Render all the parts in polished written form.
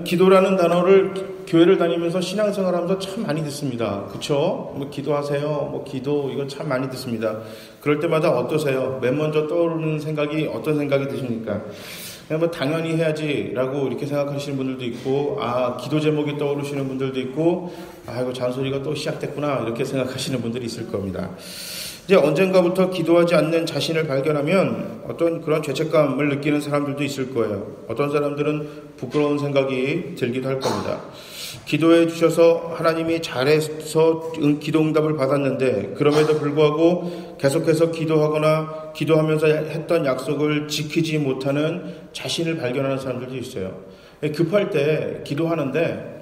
기도라는 단어를 교회를 다니면서 신앙생활하면서 참 많이 듣습니다. 그쵸? 뭐 기도하세요. 뭐 기도 이거 참 많이 듣습니다. 그럴 때마다 어떠세요? 맨 먼저 떠오르는 생각이 어떤 생각이 드십니까? 그냥 뭐 당연히 해야지라고 이렇게 생각하시는 분들도 있고, 기도 제목이 떠오르시는 분들도 있고, 이거 잔소리가 또 시작됐구나 이렇게 생각하시는 분들이 있을 겁니다. 이제 언젠가부터 기도하지 않는 자신을 발견하면 어떤 그런 죄책감을 느끼는 사람들도 있을 거예요. 어떤 사람들은 부끄러운 생각이 들기도 할 겁니다. 기도해 주셔서 하나님이 잘해서 기도 응답을 받았는데 그럼에도 불구하고 계속해서 기도하거나 기도하면서 했던 약속을 지키지 못하는 자신을 발견하는 사람들도 있어요. 급할 때 기도하는데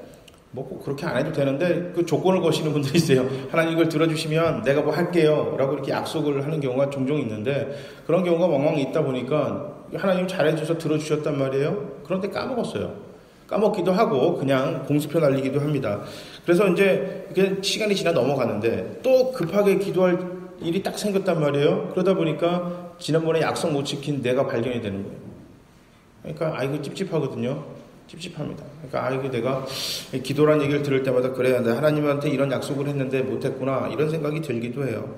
꼭 그렇게 안 해도 되는데 그 조건을 거시는 분들이 있어요. 하나님 이걸 들어주시면 내가 뭐 할게요 라고 이렇게 약속을 하는 경우가 종종 있는데, 그런 경우가 멍멍이 있다 보니까 하나님 잘해주셔서 들어주셨단 말이에요. 그런데 까먹었어요. 까먹기도 하고 그냥 공수표 날리기도 합니다. 그래서 이제 시간이 지나 넘어가는데 또 급하게 기도할 일이 딱 생겼단 말이에요. 그러다 보니까 지난번에 약속 못 지킨 내가 발견이 되는 거예요. 그러니까 이거 찝찝하거든요. 찝찝합니다. 그러니까 이거 내가 기도란 얘기를 들을 때마다 그래야 돼. 하나님한테 이런 약속을 했는데 못했구나 이런 생각이 들기도 해요.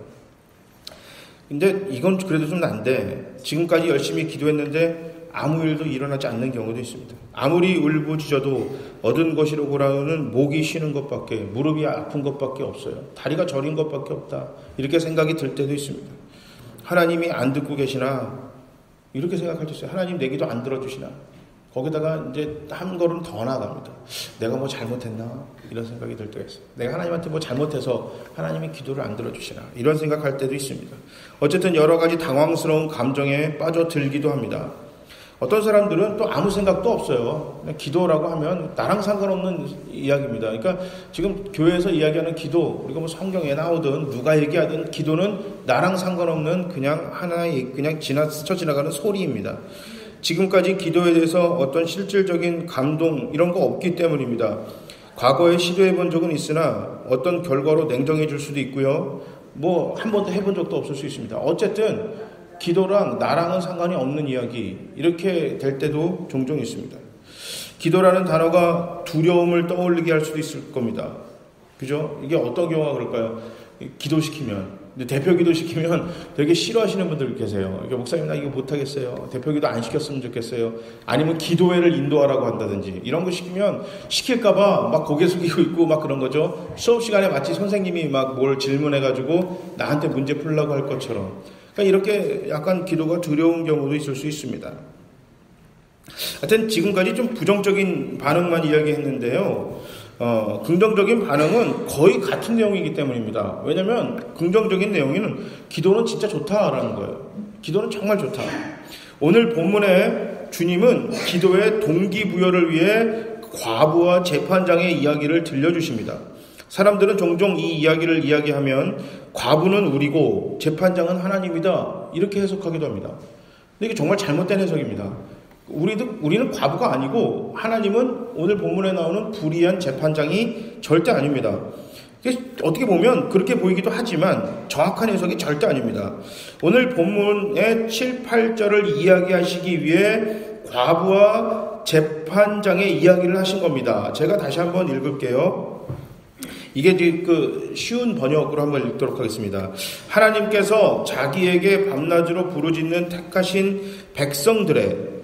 근데 이건 그래도 좀 난데, 지금까지 열심히 기도했는데 아무 일도 일어나지 않는 경우도 있습니다. 아무리 울부짖어도 얻은 것이로고라는 목이 쉬는 것밖에, 무릎이 아픈 것밖에 없어요. 다리가 저린 것밖에 없다 이렇게 생각이 들 때도 있습니다. 하나님이 안 듣고 계시나 이렇게 생각할 수 있어요. 하나님 내 기도 안 들어주시나. 거기다가 이제 한 걸음 더 나갑니다. 내가 뭐 잘못했나 이런 생각이 들 때가 있어요. 내가 하나님한테 뭐 잘못해서 하나님이 기도를 안 들어주시나 이런 생각할 때도 있습니다. 어쨌든 여러 가지 당황스러운 감정에 빠져들기도 합니다. 어떤 사람들은 또 아무 생각도 없어요. 그냥 기도라고 하면 나랑 상관없는 이야기입니다. 그러니까 지금 교회에서 이야기하는 기도, 우리가 뭐 성경에 나오든 누가 얘기하든 기도는 나랑 상관없는 그냥 하나의 그냥 스쳐 지나가는 소리입니다. 지금까지 기도에 대해서 어떤 실질적인 감동 이런 거 없기 때문입니다. 과거에 시도해 본 적은 있으나 어떤 결과로 냉정해 줄 수도 있고요. 뭐 한 번도 해본 적도 없을 수 있습니다. 어쨌든 기도랑 나랑은 상관이 없는 이야기 이렇게 될 때도 종종 있습니다. 기도라는 단어가 두려움을 떠올리게 할 수도 있을 겁니다. 그죠? 이게 어떤 경우가 그럴까요? 기도시키면, 대표 기도시키면 되게 싫어하시는 분들 계세요. 목사님 나 이거 못하겠어요. 대표 기도 안 시켰으면 좋겠어요. 아니면 기도회를 인도하라고 한다든지 이런 거 시키면 시킬까봐 막 고개 숙이고 있고 막 그런 거죠. 수업 시간에 마치 선생님이 막 뭘 질문해가지고 나한테 문제 풀려고 할 것처럼. 그러니까 이렇게 약간 기도가 두려운 경우도 있을 수 있습니다. 하여튼 지금까지 좀 부정적인 반응만 이야기했는데요. 긍정적인 반응은 거의 같은 내용이기 때문입니다. 왜냐하면 긍정적인 내용에는 기도는 진짜 좋다라는 거예요. 기도는 정말 좋다. 오늘 본문에 주님은 기도의 동기부여를 위해 과부와 재판장의 이야기를 들려주십니다. 사람들은 종종 이 이야기를 이야기하면 과부는 우리고 재판장은 하나님이다 이렇게 해석하기도 합니다. 근데 이게 정말 잘못된 해석입니다. 우리는 과부가 아니고 하나님은 오늘 본문에 나오는 불의한 재판장이 절대 아닙니다. 어떻게 보면 그렇게 보이기도 하지만 정확한 해석이 절대 아닙니다. 오늘 본문의 7, 8절을 이야기하시기 위해 과부와 재판장의 이야기를 하신 겁니다. 제가 다시 한번 읽을게요. 이게 그 쉬운 번역으로 한번 읽도록 하겠습니다. 하나님께서 자기에게 밤낮으로 부르짖는 택하신 백성들의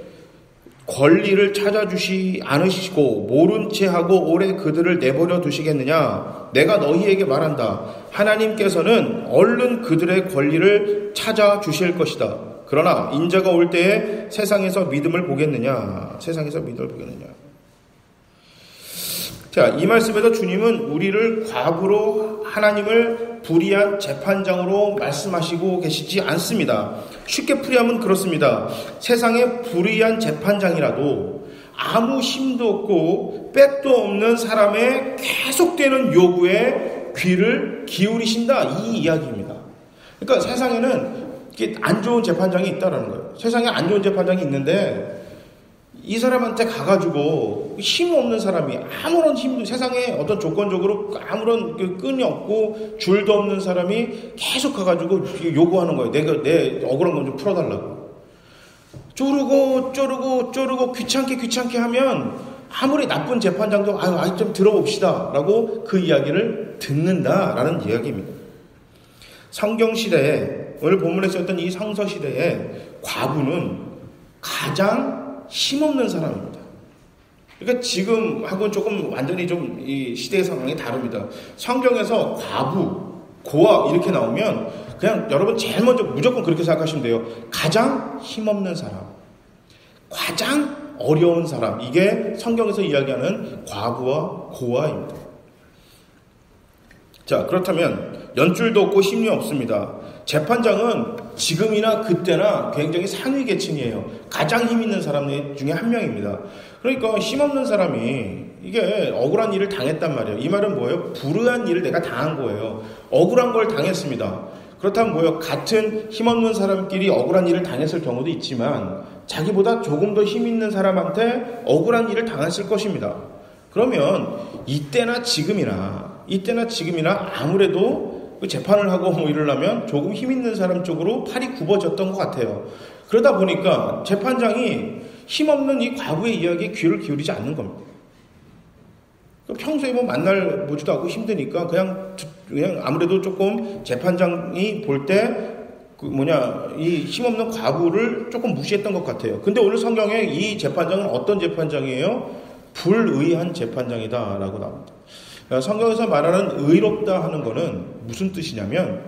권리를 찾아주시 않으시고 모른 채 하고 오래 그들을 내버려 두시겠느냐? 내가 너희에게 말한다. 하나님께서는 얼른 그들의 권리를 찾아주실 것이다. 그러나 인자가 올 때에 세상에서 믿음을 보겠느냐? 세상에서 믿음을 보겠느냐? 자, 이 말씀에서 주님은 우리를 과부로 하나님을 불의한 재판장으로 말씀하시고 계시지 않습니다. 쉽게 풀이하면 그렇습니다. 세상에 불의한 재판장이라도 아무 힘도 없고 백도 없는 사람의 계속되는 요구에 귀를 기울이신다 이 이야기입니다. 그러니까 세상에는 안 좋은 재판장이 있다라는 거예요. 세상에 안 좋은 재판장이 있는데 이 사람한테 가가지고 힘 없는 사람이 아무런 힘도 세상에 어떤 조건적으로 아무런 끈이 없고 줄도 없는 사람이 계속 가가지고 요구하는 거예요. 내 억울한 건 좀 풀어달라고. 쪼르고 귀찮게 하면 아무리 나쁜 재판장도 좀 들어봅시다 라고 그 이야기를 듣는다라는 이야기입니다. 성경시대에 오늘 본문에 썼던 이 성서시대에 과부는 가장 힘없는 사람입니다. 그러니까 지금하고는 조금 완전히 좀 이 시대의 상황이 다릅니다. 성경에서 과부, 고아 이렇게 나오면 그냥 여러분 제일 먼저 무조건 그렇게 생각하시면 돼요. 가장 힘없는 사람, 가장 어려운 사람, 이게 성경에서 이야기하는 과부와 고아입니다. 자, 그렇다면 연줄도 없고 힘이 없습니다. 재판장은 지금이나 그때나 굉장히 상위 계층이에요. 가장 힘 있는 사람 중에 한 명입니다. 그러니까 힘없는 사람이 이게 억울한 일을 당했단 말이에요. 이 말은 뭐예요? 불의한 일을 내가 당한 거예요. 억울한 걸 당했습니다. 그렇다면 뭐예요? 같은 힘없는 사람끼리 억울한 일을 당했을 경우도 있지만 자기보다 조금 더 힘 있는 사람한테 억울한 일을 당했을 것입니다. 그러면 이때나 지금이나 아무래도 재판을 하고 이러려면 조금 힘 있는 사람 쪽으로 팔이 굽어졌던 것 같아요. 그러다 보니까 재판장이 힘없는 이 과부의 이야기에 귀를 기울이지 않는 겁니다. 평소에 만날 보지도 않고 힘드니까 그냥 아무래도 조금 재판장이 볼 때 이 힘없는 과부를 조금 무시했던 것 같아요. 근데 오늘 성경에 이 재판장은 어떤 재판장이에요? 불의한 재판장이다라고 나옵니다. 성경에서 말하는 의롭다 하는 거는 무슨 뜻이냐면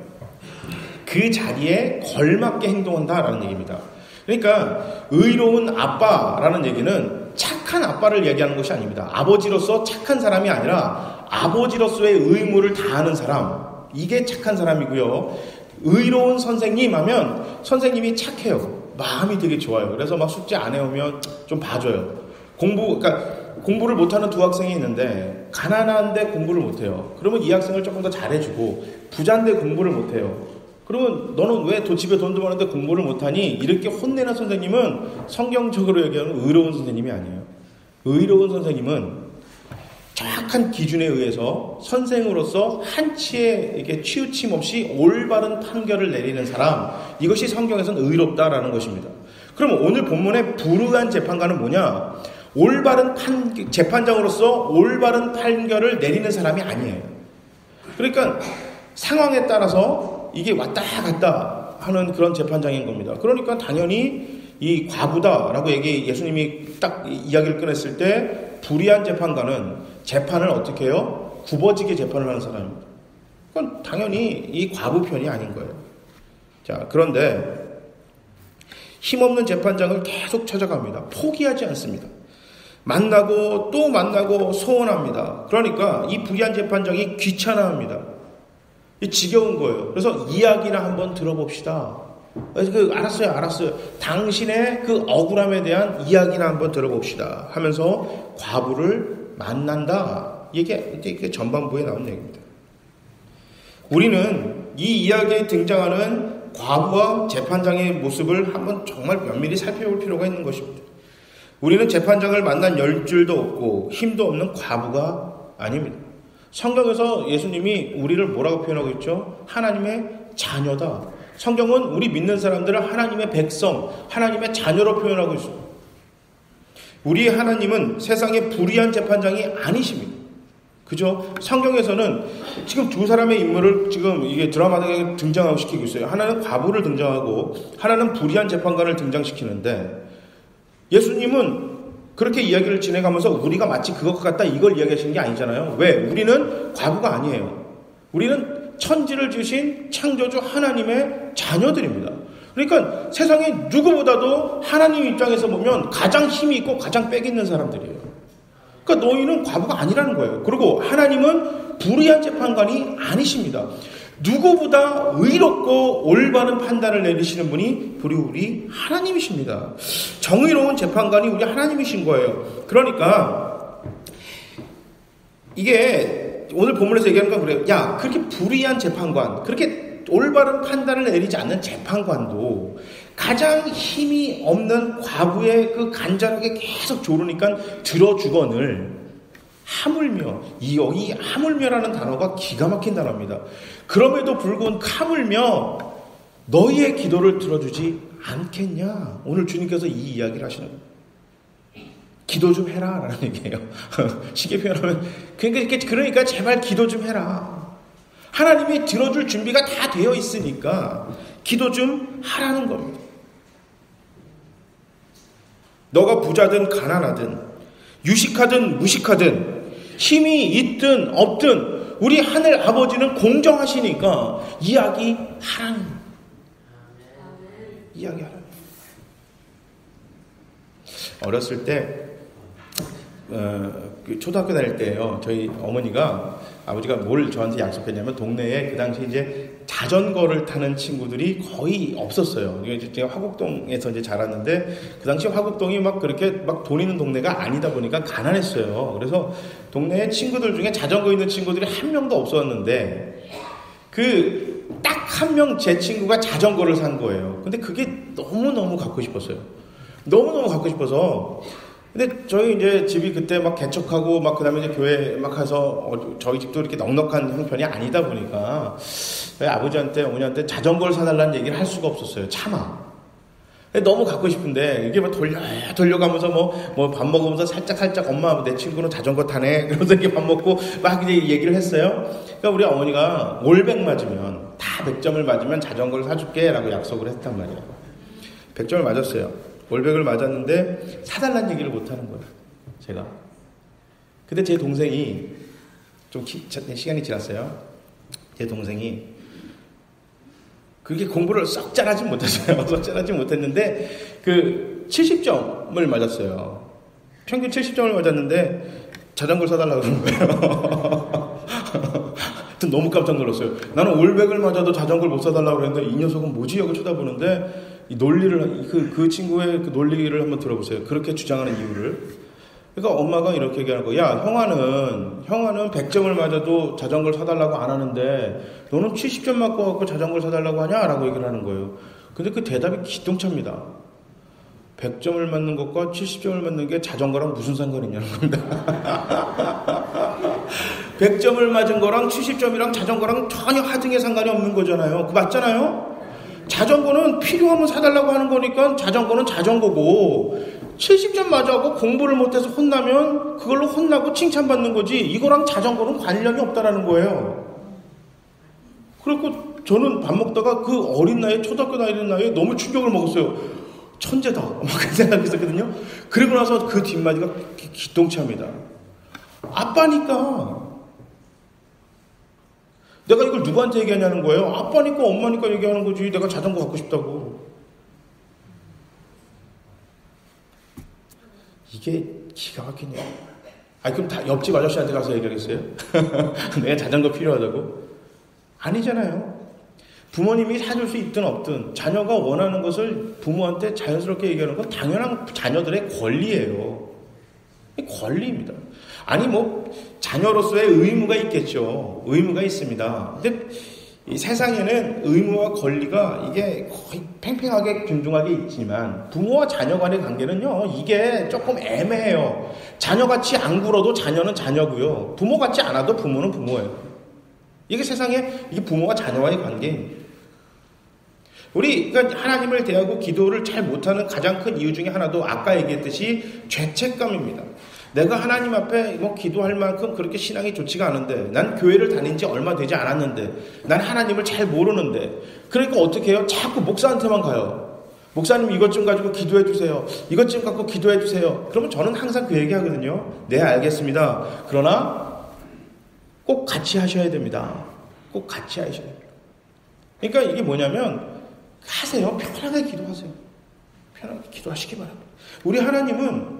그 자리에 걸맞게 행동한다라는 얘기입니다. 그러니까 의로운 아빠라는 얘기는 착한 아빠를 얘기하는 것이 아닙니다. 아버지로서 착한 사람이 아니라 아버지로서의 의무를 다하는 사람, 이게 착한 사람이고요. 의로운 선생님 하면 선생님이 착해요. 마음이 되게 좋아요. 그래서 막 숙제 안 해오면 좀 봐줘요. 그러니까 공부를 못하는 두 학생이 있는데 가난한데 공부를 못해요. 그러면 이 학생을 조금 더 잘해주고, 부자인데 공부를 못해요. 그러면 너는 왜 집에 돈도 많은데 공부를 못하니? 이렇게 혼내는 선생님은 성경적으로 얘기하는 의로운 선생님이 아니에요. 의로운 선생님은 정확한 기준에 의해서 선생으로서 한치의 이게 치우침 없이 올바른 판결을 내리는 사람, 이것이 성경에서는 의롭다라는 것입니다. 그럼 오늘 본문의 불의한 재판관은 뭐냐? 올바른 재판장으로서 올바른 판결을 내리는 사람이 아니에요. 그러니까 상황에 따라서 이게 왔다 갔다 하는 그런 재판장인 겁니다. 그러니까 당연히 이 과부다라고 예수님이 딱 이야기를 꺼냈을 때 불의한 재판관은 재판을 어떻게 해요? 굽어지게 재판을 하는 사람입니다. 그건 당연히 이 과부 편이 아닌 거예요. 자, 그런데 힘없는 재판장을 계속 찾아갑니다. 포기하지 않습니다. 만나고 또 만나고 소원합니다. 그러니까 이 불의한 재판장이 귀찮아합니다. 지겨운 거예요. 그래서 이야기나 한번 들어봅시다. 알았어요. 당신의 그 억울함에 대한 이야기나 한번 들어봅시다 하면서 과부를 만난다. 이게 전반부에 나온 얘기입니다. 우리는 이 이야기에 등장하는 과부와 재판장의 모습을 한번 정말 면밀히 살펴볼 필요가 있는 것입니다. 우리는 재판장을 만난 열줄도 없고 힘도 없는 과부가 아닙니다. 성경에서 예수님이 우리를 뭐라고 표현하고 있죠? 하나님의 자녀다. 성경은 우리 믿는 사람들을 하나님의 백성, 하나님의 자녀로 표현하고 있습니다. 우리의 하나님은 세상의 불의한 재판장이 아니십니다. 그죠? 성경에서는 지금 두 사람의 인물을 지금 이게 드라마에 등장하고 시키고 있어요. 하나는 과부를 등장하고 하나는 불의한 재판관을 등장시키는데, 예수님은 그렇게 이야기를 진행하면서 우리가 마치 그것 같다 이걸 이야기하시는 게 아니잖아요. 왜? 우리는 과부가 아니에요. 우리는 천지를 지으신 창조주 하나님의 자녀들입니다. 그러니까 세상에 누구보다도 하나님 입장에서 보면 가장 힘이 있고 가장 빽 있는 사람들이에요. 그러니까 너희는 과부가 아니라는 거예요. 그리고 하나님은 불의한 재판관이 아니십니다. 누구보다 의롭고 올바른 판단을 내리시는 분이 우리 하나님이십니다. 정의로운 재판관이 우리 하나님이신 거예요. 그러니까 이게 오늘 본문에서 얘기하는 건 그래요. 야, 그렇게 불의한 재판관, 그렇게 올바른 판단을 내리지 않는 재판관도 가장 힘이 없는 과부의 그 간절하게 계속 조르니까 들어주거늘 하물며, 이 하물며라는 단어가 기가 막힌 단어입니다. 그럼에도 불구하고 하물며 너희의 기도를 들어주지 않겠냐? 오늘 주님께서 이 이야기를 하시는 거예요. 기도 좀 해라 라는 얘기예요. 쉽게 표현하면 그러니까 제발 기도 좀 해라. 하나님이 들어줄 준비가 다 되어 있으니까 기도 좀 하라는 겁니다. 너가 부자든 가난하든 유식하든 무식하든 힘이 있든 없든 우리 하늘 아버지는 공정하시니까 이야기하라는 거예요. 이야기하라는 거예요. 어렸을 때 초등학교 다닐 때요. 저희 어머니가 아버지가 뭘 저한테 약속했냐면 동네에 그 당시 이제 자전거를 타는 친구들이 거의 없었어요. 제가 화곡동에서 이제 자랐는데 그 당시 화곡동이 막 그렇게 막 돈 있는 동네가 아니다 보니까 가난했어요. 그래서 동네에 친구들 중에 자전거 있는 친구들이 한 명도 없었는데 딱 한 명 제 친구가 자전거를 산 거예요. 근데 그게 너무너무 갖고 싶었어요. 너무너무 갖고 싶어서 근데 저희 이제 집이 그때 막 개척하고 막 그다음에 이제 교회 막 가서 저희 집도 이렇게 넉넉한 형편이 아니다 보니까 아버지한테 어머니한테 자전거를 사달라는 얘기를 할 수가 없었어요. 차마. 너무 갖고 싶은데 이게 막 돌려가면서 뭐 밥 먹으면서 살짝 엄마 내 친구는 자전거 타네 그러면서 이렇게 밥 먹고 막 이제 얘기를 했어요. 그러니까 우리 어머니가 올백 맞으면 다 100점을 맞으면 자전거를 사줄게라고 약속을 했단 말이에요. 100점을 맞았어요. 올백을 맞았는데 사달라는 얘기를 못하는 거예요. 제가. 근데 제 동생이 좀 시간이 지났어요. 제 동생이 그렇게 공부를 썩 잘하지 못했어요. 썩 잘하지 못했는데 70점을 맞았어요. 평균 70점을 맞았는데 자전거를 사달라고 그러는 거예요. 너무 깜짝 놀랐어요. 나는 올백을 맞아도 자전거를 못 사달라고 그랬는데 이 녀석은 뭐지? 하고 쳐다보는데 이 논리를 그 친구의 그 논리를 한번 들어보세요. 그렇게 주장하는 이유를. 그러니까 엄마가 이렇게 얘기하는 거야. 야, 형아는 100점을 맞아도 자전거를 사달라고 안 하는데 너는 70점 맞고 갖고 자전거를 사달라고 하냐? 라고 얘기를 하는 거예요. 근데 그 대답이 기똥차입니다. 100점을 맞는 것과 70점을 맞는 게 자전거랑 무슨 상관이 있냐는 겁니다. 100점을 맞은 거랑 70점이랑 자전거랑 전혀 하등의 상관이 없는 거잖아요. 그 맞잖아요? 자전거는 필요하면 사달라고 하는 거니까 자전거는 자전거고 70점 맞아고 공부를 못해서 혼나면 그걸로 혼나고 칭찬받는 거지 이거랑 자전거는 관련이 없다라는 거예요. 그리고 저는 밥 먹다가 그 어린 나이에 초등학교 다니는 나이에 너무 충격을 먹었어요. 천재다 막 그런 생각이 있었거든요. 그리고 나서 그 뒷마디가 기똥차입니다. 아빠니까 내가 이걸 누구한테 얘기하냐는 거예요. 아빠니까 엄마니까 얘기하는 거지. 내가 자전거 갖고 싶다고. 이게 기가 막히네요. 그럼 다 옆집 아저씨한테 가서 얘기하겠어요? 내가 자전거 필요하다고? 아니잖아요. 부모님이 사줄 수 있든 없든 자녀가 원하는 것을 부모한테 자연스럽게 얘기하는 건 당연한 자녀들의 권리예요. 권리입니다. 자녀로서의 의무가 있겠죠. 의무가 있습니다. 근데 이 세상에는 의무와 권리가 이게 거의 팽팽하게 균등하게 있지만 부모와 자녀 간의 관계는요, 이게 조금 애매해요. 자녀같이 안 굴어도 자녀는 자녀고요. 부모같지 않아도 부모는 부모예요. 이게 세상에 이게 부모와 자녀와의 관계입니다. 우리가 하나님을 대하고 기도를 잘 못하는 가장 큰 이유 중에 하나도 아까 얘기했듯이 죄책감입니다. 내가 하나님 앞에 기도할 만큼 그렇게 신앙이 좋지가 않은데 난 교회를 다닌 지 얼마 되지 않았는데 난 하나님을 잘 모르는데 그러니까 어떻게 해요? 자꾸 목사한테만 가요. 목사님 이것 좀 가지고 기도해 주세요. 이것 좀 갖고 기도해 주세요. 그러면 저는 항상 그 얘기하거든요. 네, 알겠습니다. 그러나 꼭 같이 하셔야 됩니다. 꼭 같이 하셔야 됩니다. 그러니까 이게 뭐냐면 하세요. 편하게 기도하세요. 편하게 기도하시기 바랍니다. 우리 하나님은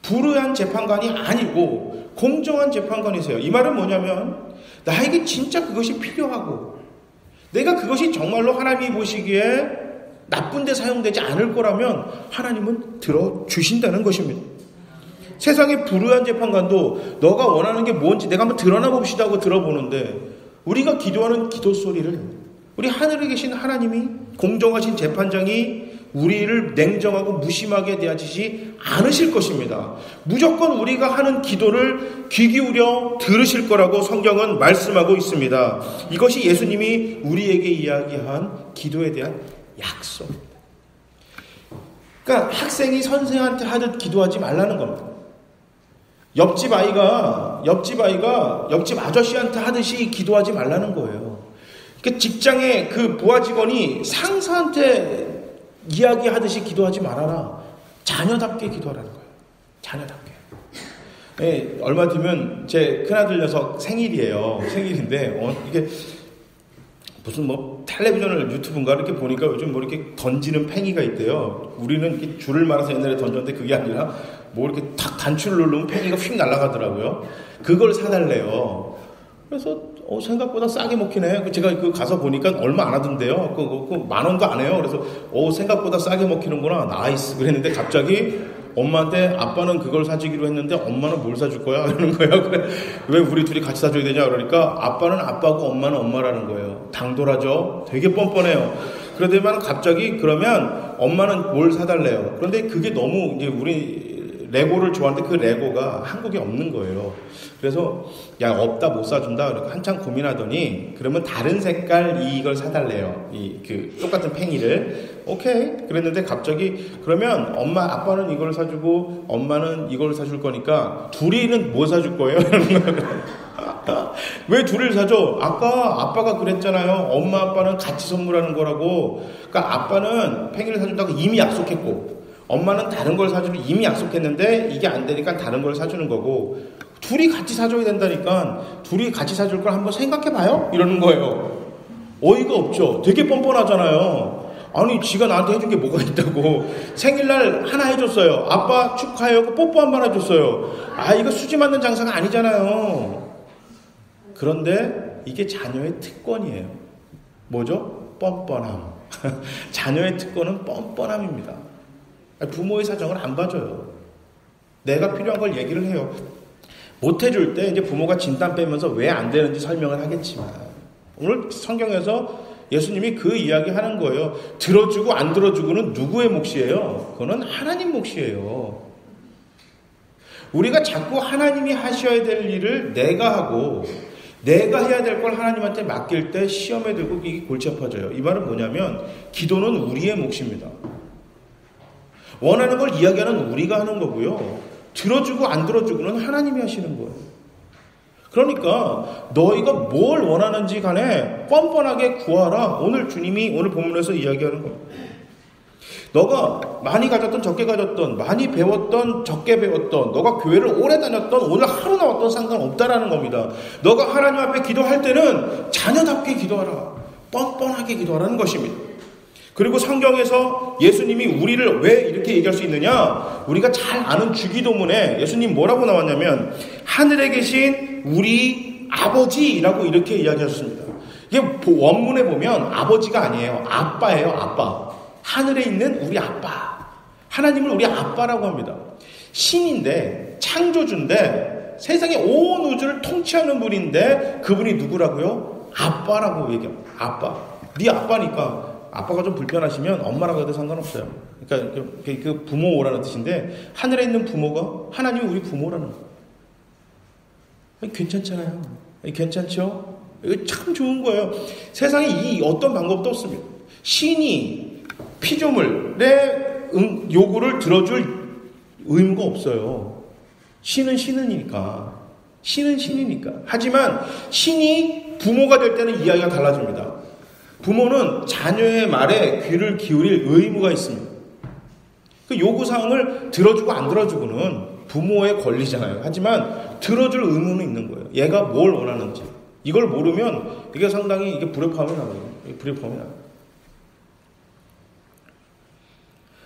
불의한 재판관이 아니고 공정한 재판관이세요. 이 말은 뭐냐면 나에게 진짜 그것이 필요하고 내가 그것이 정말로 하나님이 보시기에 나쁜 데 사용되지 않을 거라면 하나님은 들어주신다는 것입니다. 세상의 불의한 재판관도 너가 원하는 게 뭔지 내가 한번 드러나 봅시다 하고 들어보는데 우리가 기도하는 기도 소리를 우리 하늘에 계신 하나님이 공정하신 재판장이 우리를 냉정하고 무심하게 대하지 않으실 것입니다. 무조건 우리가 하는 기도를 귀 기울여 들으실 거라고 성경은 말씀하고 있습니다. 이것이 예수님이 우리에게 이야기한 기도에 대한 약속입니다. 그러니까 학생이 선생한테 하듯 기도하지 말라는 겁니다. 옆집 아이가 옆집 아저씨한테 하듯이 기도하지 말라는 거예요. 그러니까 직장의 그 부하 직원이 상사한테 이야기하듯이 기도하지 말아라. 자녀답게 기도하라는 거예요. 자녀답게. 네, 얼마 뒤면 제 큰아들 녀석 생일이에요. 생일인데 이게 무슨 뭐 텔레비전을 유튜브인가 이렇게 보니까 요즘 뭐 이렇게 던지는 팽이가 있대요. 우리는 이렇게 줄을 말아서 옛날에 던졌는데 그게 아니라 뭐 이렇게 탁 단추를 누르면 팽이가 휙 날아가더라고요. 그걸 사달래요. 그래서 생각보다 싸게 먹히네. 제가 가서 보니까 얼마 안 하던데요. 그 10,000원도 안 해요. 그래서 생각보다 싸게 먹히는구나. 나이스. 그랬는데 갑자기 엄마한테 아빠는 그걸 사주기로 했는데 엄마는 뭘 사줄 거야? 이러는 거예요. 그래, 왜 우리 둘이 같이 사줘야 되냐? 그러니까 아빠는 아빠고 엄마는 엄마라는 거예요. 당돌하죠? 되게 뻔뻔해요. 그러더니만 갑자기 그러면 엄마는 뭘 사달래요. 그런데 그게 너무 이제 우리 레고를 좋아하는데 그 레고가 한국에 없는 거예요. 그래서 야 없다 못 사준다. 그러니까 한참 고민하더니 그러면 다른 색깔 이걸 사달래요. 똑같은 팽이를. 오케이. 그랬는데 갑자기 그러면 아빠는 이걸 사주고 엄마는 이걸 사줄 거니까 둘이는 뭐 사줄 거예요? 왜 둘을 사줘? 아빠가 그랬잖아요. 엄마 아빠는 같이 선물하는 거라고. 그러니까 아빠는 팽이를 사준다고 이미 약속했고 엄마는 다른 걸 사주기로 이미 약속했는데 이게 안 되니까 다른 걸 사주는 거고 둘이 같이 사줘야 된다니까 둘이 같이 사줄 걸 한번 생각해봐요? 이러는 거예요. 어이가 없죠. 되게 뻔뻔하잖아요. 아니 지가 나한테 해준 게 뭐가 있다고. 생일날 하나 해줬어요. 아빠 축하해요. 뽀뽀 한 번 해줬어요. 이거 수지 맞는 장사가 아니잖아요. 그런데 이게 자녀의 특권이에요. 뭐죠? 뻔뻔함. 자녀의 특권은 뻔뻔함입니다. 부모의 사정을 안 봐줘요. 내가 필요한 걸 얘기를 해요. 못 해줄 때 이제 부모가 진땀 빼면서 왜 안 되는지 설명을 하겠지만 오늘 성경에서 예수님이 그 이야기 하는 거예요. 들어주고 안 들어주고는 누구의 몫이에요? 그거는 하나님 몫이에요. 우리가 자꾸 하나님이 하셔야 될 일을 내가 하고 내가 해야 될 걸 하나님한테 맡길 때 시험에 들고 이게 골치 아파져요. 이 말은 뭐냐면 기도는 우리의 몫입니다. 원하는 걸 이야기하는 우리가 하는 거고요. 들어주고 안 들어주고는 하나님이 하시는 거예요. 그러니까 너희가 뭘 원하는지 간에 뻔뻔하게 구하라. 오늘 주님이 오늘 본문에서 이야기하는 거예요. 너가 많이 가졌던 적게 가졌던 많이 배웠던 적게 배웠던 너가 교회를 오래 다녔던 오늘 하루 나왔던 상관없다라는 겁니다. 너가 하나님 앞에 기도할 때는 자녀답게 기도하라. 뻔뻔하게 기도하라는 것입니다. 그리고 성경에서 예수님이 우리를 왜 이렇게 얘기할 수 있느냐? 우리가 잘 아는 주기도문에 예수님 뭐라고 나왔냐면 하늘에 계신 우리 아버지라고 이렇게 이야기하셨습니다. 이게 원문에 보면 아버지가 아니에요. 아빠예요. 아빠. 하늘에 있는 우리 아빠. 하나님을 우리 아빠라고 합니다. 신인데 창조주인데 세상의 온 우주를 통치하는 분인데 그분이 누구라고요? 아빠라고 얘기합니다. 아빠. 네 아빠니까 아빠가 좀 불편하시면 엄마라고 해도 상관없어요. 그러니까 그 부모라는 뜻인데 하늘에 있는 부모가 하나님이 우리 부모라는 거예요. 괜찮잖아요. 괜찮죠? 이거 참 좋은 거예요. 세상에 이 어떤 방법도 없습니다. 신이 피조물의 요구를 들어줄 의무가 없어요. 신은 신이니까. 신은 신이니까. 하지만 신이 부모가 될 때는 이야기가 달라집니다. 부모는 자녀의 말에 귀를 기울일 의무가 있습니다. 그 요구사항을 들어주고 안 들어주고는 부모의 권리잖아요. 하지만 들어줄 의무는 있는 거예요. 얘가 뭘 원하는지. 이걸 모르면 이게 상당히 이게 불협화음이 나거든요. 불협화음이 나요.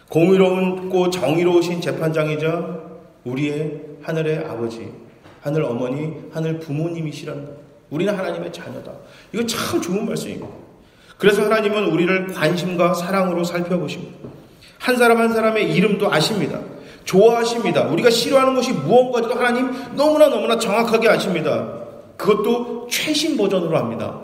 공의롭고 정의로우신 재판장이자 우리의 하늘의 아버지, 하늘 어머니, 하늘 부모님이시라는 거예요. 우리는 하나님의 자녀다. 이거 참 좋은 말씀입니다. 그래서 하나님은 우리를 관심과 사랑으로 살펴보십니다. 한 사람 한 사람의 이름도 아십니다. 좋아하십니다. 우리가 싫어하는 것이 무언가도 하나님 너무나 정확하게 아십니다. 그것도 최신 버전으로 합니다.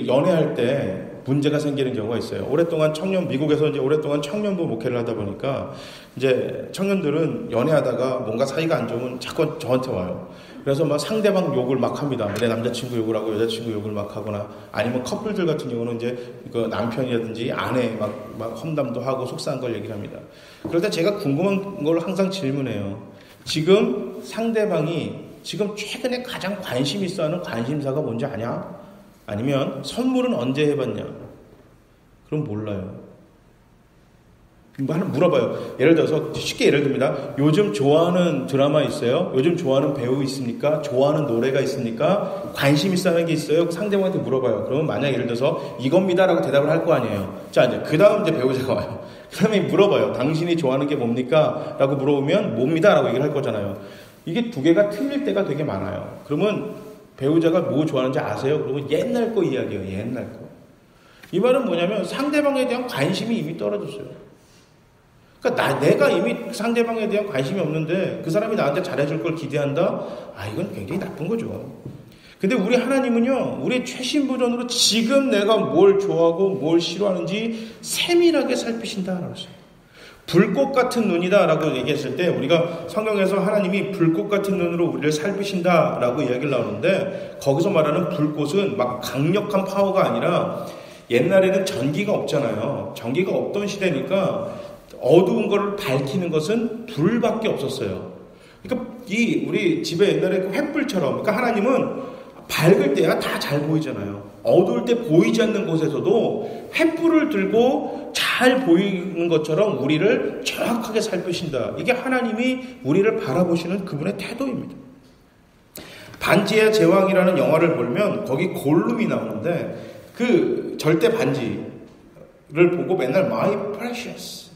연애할 때 문제가 생기는 경우가 있어요. 오랫동안 미국에서 이제 오랫동안 청년부 목회를 하다 보니까 이제 청년들은 연애하다가 뭔가 사이가 안 좋으면 자꾸 저한테 와요. 그래서 막 상대방 욕을 막 합니다. 내 남자친구 욕을 하고 여자친구 욕을 막 하거나 아니면 커플들 같은 경우는 이제 그 남편이라든지 아내 막 험담도 하고 속상한 걸 얘기를 합니다. 그럴 때 제가 궁금한 걸 항상 질문해요. 지금 상대방이 지금 최근에 가장 관심 있어 하는 관심사가 뭔지 아냐? 아니면 선물은 언제 해봤냐? 그럼 몰라요. 하나 물어봐요. 예를 들어서 쉽게 예를 듭니다. 요즘 좋아하는 드라마 있어요? 요즘 좋아하는 배우 있습니까? 좋아하는 노래가 있습니까? 관심 있어 하는 게 있어요? 상대방한테 물어봐요. 그러면 만약 예를 들어서 이겁니다라고 대답을 할 거 아니에요. 자, 이제 그 다음 이제 배우자가 와요. 그 다음에 물어봐요. 당신이 좋아하는 게 뭡니까? 라고 물어보면 뭡니다 라고 얘기를 할 거잖아요. 이게 두 개가 틀릴 때가 되게 많아요. 그러면 배우자가 뭐 좋아하는지 아세요? 그러면 옛날 거 이야기해요. 옛날 거. 이 말은 뭐냐면 상대방에 대한 관심이 이미 떨어졌어요. 그러니까 내가 이미 상대방에 대한 관심이 없는데 그 사람이 나한테 잘해줄 걸 기대한다? 이건 굉장히 나쁜 거죠. 근데 우리 하나님은요, 우리의 최신 버전으로 지금 내가 뭘 좋아하고 뭘 싫어하는지 세밀하게 살피신다라고 했어요. 불꽃 같은 눈이다라고 얘기했을 때 우리가 성경에서 하나님이 불꽃 같은 눈으로 우리를 살피신다라고 이야기를 나오는데 거기서 말하는 불꽃은 막 강력한 파워가 아니라 옛날에는 전기가 없잖아요. 전기가 없던 시대니까 어두운 거를 밝히는 것은 불밖에 없었어요. 그러니까 우리 집에 옛날에 그 횃불처럼, 그러니까 하나님은 밝을 때야 다 잘 보이잖아요. 어두울 때 보이지 않는 곳에서도 횃불을 들고 잘 보이는 것처럼 우리를 정확하게 살피신다. 이게 하나님이 우리를 바라보시는 그분의 태도입니다. 반지의 제왕이라는 영화를 보면 거기 골룸이 나오는데 그 절대 반지를 보고 맨날 My precious.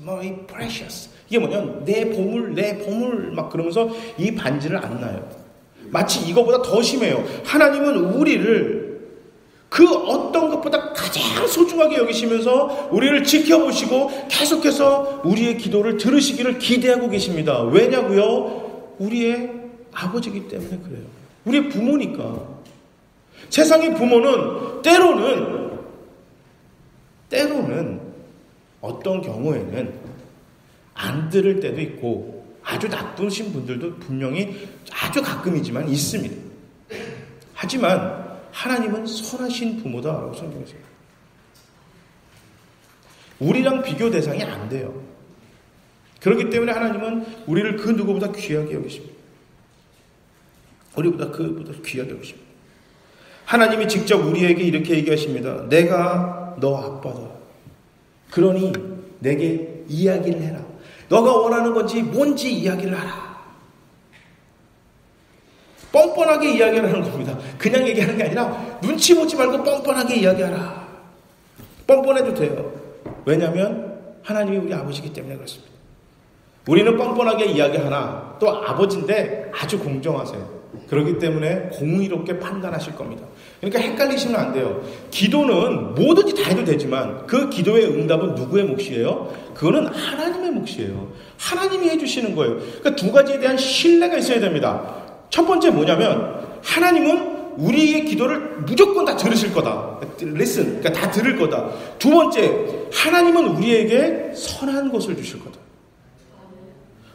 이게 뭐냐면 내 보물 막 그러면서 이 반지를 안 놔요. 마치 이거보다 더 심해요. 하나님은 우리를 그 어떤 것보다 가장 소중하게 여기시면서 우리를 지켜보시고 계속해서 우리의 기도를 들으시기를 기대하고 계십니다. 왜냐고요? 우리의 아버지이기 때문에 그래요. 우리의 부모니까. 세상의 부모는 때로는 어떤 경우에는 안 들을 때도 있고 아주 나쁘신 분들도 분명히 아주 가끔이지만 있습니다. 하지만 하나님은 선하신 부모다라고 성경에서 우리랑 비교 대상이 안 돼요. 그렇기 때문에 하나님은 우리를 그 누구보다 귀하게 여기십니다. 우리보다 그보다 귀하게 여기십니다. 하나님이 직접 우리에게 이렇게 얘기하십니다. 내가 너 아빠다. 그러니 내게 이야기를 해라. 너가 원하는 건지 뭔지 이야기를 하라. 뻔뻔하게 이야기를 하는 겁니다. 그냥 얘기하는 게 아니라 눈치 보지 말고 뻔뻔하게 이야기하라. 뻔뻔해도 돼요. 왜냐하면 하나님이 우리 아버지이기 때문에 그렇습니다. 우리는 뻔뻔하게 이야기하나 또 아버지인데 아주 공정하세요. 그렇기 때문에 공의롭게 판단하실 겁니다. 그러니까 헷갈리시면 안 돼요. 기도는 뭐든지 다 해도 되지만 그 기도의 응답은 누구의 몫이에요? 그거는 하나님의 몫이에요. 하나님이 해주시는 거예요. 그러니까 두 가지에 대한 신뢰가 있어야 됩니다. 첫 번째 뭐냐면 하나님은 우리의 기도를 무조건 다 들으실 거다. listen, 그러니까 다 들을 거다. 두 번째, 하나님은 우리에게 선한 것을 주실 거다.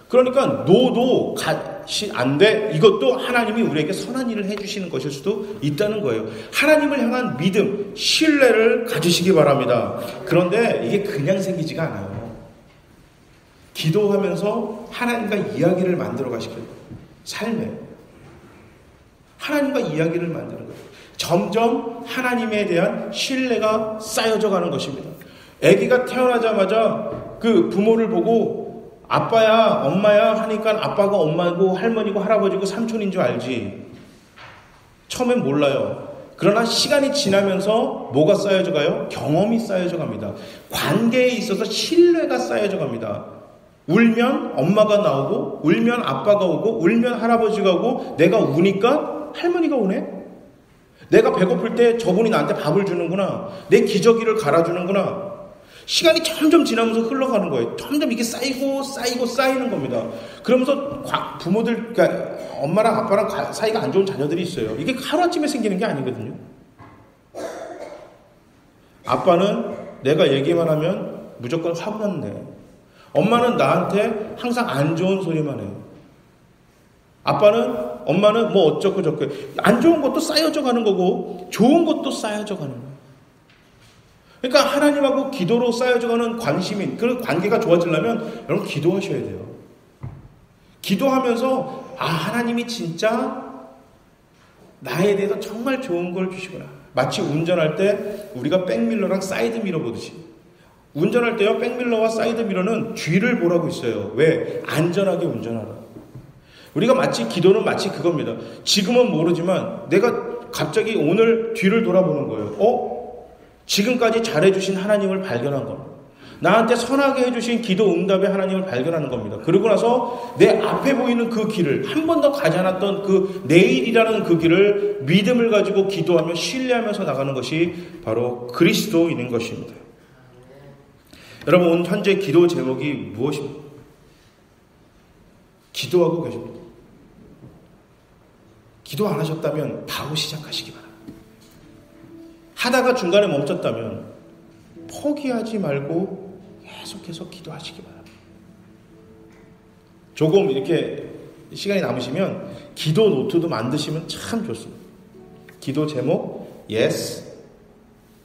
그러니까 노도 같이 안 돼. 이것도 하나님이 우리에게 선한 일을 해주시는 것일 수도 있다는 거예요. 하나님을 향한 믿음, 신뢰를 가지시기 바랍니다. 그런데 이게 그냥 생기지가 않아요. 기도하면서 하나님과 이야기를 만들어 가시길 거예요. 삶에 하나님과 이야기를 만드는 거예요. 점점 하나님에 대한 신뢰가 쌓여져 가는 것입니다. 아기가 태어나자마자 그 부모를 보고 아빠야 엄마야 하니까 아빠가 엄마고 할머니고 할아버지고 삼촌인 줄 알지. 처음엔 몰라요. 그러나 시간이 지나면서 뭐가 쌓여져 가요? 경험이 쌓여져 갑니다. 관계에 있어서 신뢰가 쌓여져 갑니다. 울면 엄마가 나오고 울면 아빠가 오고 울면 할아버지가 오고 내가 우니까 할머니가 오네. 내가 배고플 때 저분이 나한테 밥을 주는구나. 내 기저귀를 갈아주는구나. 시간이 점점 지나면서 흘러가는 거예요. 점점 이게 쌓이는 겁니다. 그러면서 부모들, 그러니까 엄마랑 아빠랑 사이가 안 좋은 자녀들이 있어요. 이게 하루아침에 생기는 게 아니거든요. 아빠는 내가 얘기만 하면 무조건 화만 내. 엄마는 나한테 항상 안 좋은 소리만 해. 엄마는 뭐 어쩌고 저쩌고. 안 좋은 것도 쌓여져 가는 거고 좋은 것도 쌓여져 가는 거예요. 그러니까 하나님하고 기도로 쌓여져 가는 관심인 그 관계가 좋아지려면 여러분 기도하셔야 돼요. 기도하면서 하나님이 진짜 나에 대해서 정말 좋은 걸 주시구나. 마치 운전할 때 우리가 백밀러랑 사이드미러 보듯이. 운전할 때요, 백밀러와 사이드미러는 뒤를 보라고 있어요. 왜? 안전하게 운전하라. 우리가 기도는 마치 그겁니다. 지금은 모르지만 내가 갑자기 오늘 뒤를 돌아보는 거예요. 지금까지 잘해주신 하나님을 발견한 겁니다. 나한테 선하게 해주신 기도 응답의 하나님을 발견하는 겁니다. 그러고 나서 내 앞에 보이는 그 길을 한 번도 가지 않았던 그 내일이라는 그 길을 믿음을 가지고 기도하며 신뢰하면서 나가는 것이 바로 그리스도인인 것입니다. 여러분, 현재 기도 제목이 무엇입니까? 기도하고 계십니다. 기도 안 하셨다면 바로 시작하시기 바랍니다. 하다가 중간에 멈췄다면 포기하지 말고 계속해서 기도하시기 바랍니다. 조금 이렇게 시간이 남으시면 기도 노트도 만드시면 참 좋습니다. 기도 제목, yes,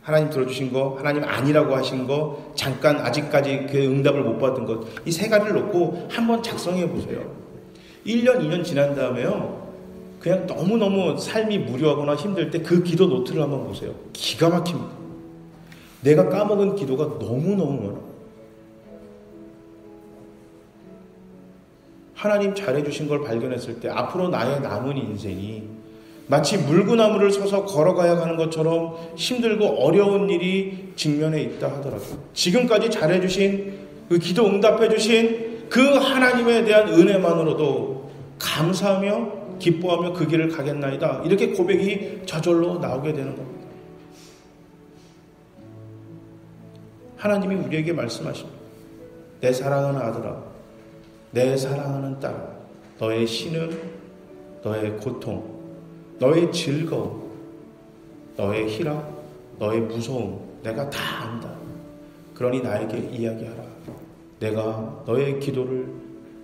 하나님 들어주신 거, 하나님 아니라고 하신 거, 잠깐 아직까지 그 응답을 못 받은 것, 이 세 가지를 놓고 한번 작성해 보세요. 1년, 2년 지난 다음에요, 그냥 너무너무 삶이 무료하거나 힘들 때 그 기도 노트를 한번 보세요. 기가 막힙니다. 내가 까먹은 기도가 너무너무 많아요. 하나님 잘해주신 걸 발견했을 때 앞으로 나의 남은 인생이 마치 물구나무를 서서 걸어가야 하는 것처럼 힘들고 어려운 일이 직면해 있다 하더라도 지금까지 잘해주신 그 기도 응답해주신 그 하나님에 대한 은혜만으로도 감사하며 기뻐하며 그 길을 가겠나이다. 이렇게 고백이 저절로 나오게 되는 겁니다. 하나님이 우리에게 말씀하십니다. 내 사랑하는 아들아, 내 사랑하는 딸아, 너의 신음, 너의 고통, 너의 즐거움, 너의 희락, 너의 무서움 내가 다 안다. 그러니 나에게 이야기하라. 내가 너의 기도를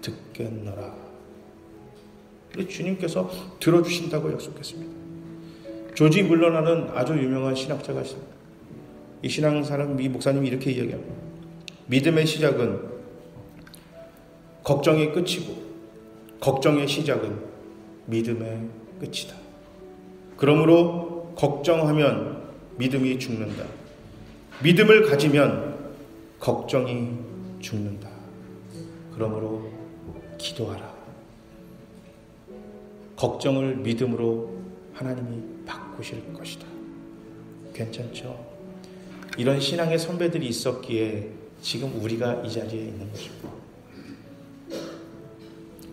듣겠노라. 주님께서 들어주신다고 약속했습니다. 조지 물러나는 아주 유명한 신학자가 있습니다. 이 신앙사람 이 목사님이 이렇게 이야기합니다. 믿음의 시작은 걱정의 끝이고 걱정의 시작은 믿음의 끝이다. 그러므로 걱정하면 믿음이 죽는다. 믿음을 가지면 걱정이 죽는다. 그러므로 기도하라. 걱정을 믿음으로 하나님이 바꾸실 것이다. 괜찮죠? 이런 신앙의 선배들이 있었기에 지금 우리가 이 자리에 있는 것입니다.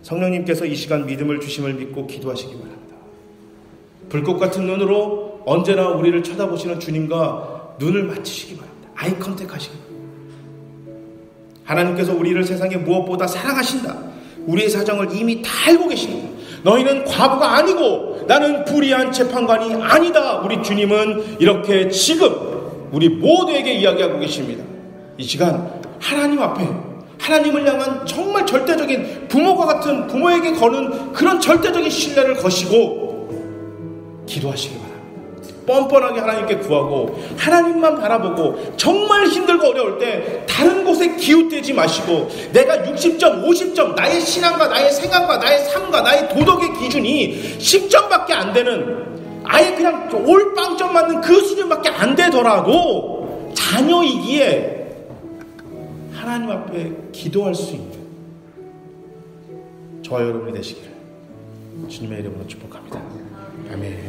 성령님께서 이 시간 믿음을 주심을 믿고 기도하시기 바랍니다. 불꽃 같은 눈으로 언제나 우리를 쳐다보시는 주님과 눈을 맞추시기 바랍니다. 아이 컨택 하시기 바랍니다. 하나님께서 우리를 세상에 무엇보다 사랑하신다. 우리의 사정을 이미 다 알고 계십니다. 너희는 과부가 아니고 나는 불의한 재판관이 아니다. 우리 주님은 이렇게 지금 우리 모두에게 이야기하고 계십니다. 이 시간 하나님 앞에 하나님을 향한 정말 절대적인 부모가 같은 부모에게 거는 그런 절대적인 신뢰를 거시고 기도하시기 바랍니다. 뻔뻔하게 하나님께 구하고 하나님만 바라보고 정말 힘들고 어려울 때 다른 곳에 기웃대지 마시고 내가 60점, 50점 나의 신앙과 나의 생각과 나의 삶과 나의 도덕의 기준이 10점밖에 안 되는 아예 그냥 올빵점 맞는 그 수준밖에 안 되더라도 자녀이기에 하나님 앞에 기도할 수 있는 저와 여러분이 되시기를 주님의 이름으로 축복합니다. 아멘.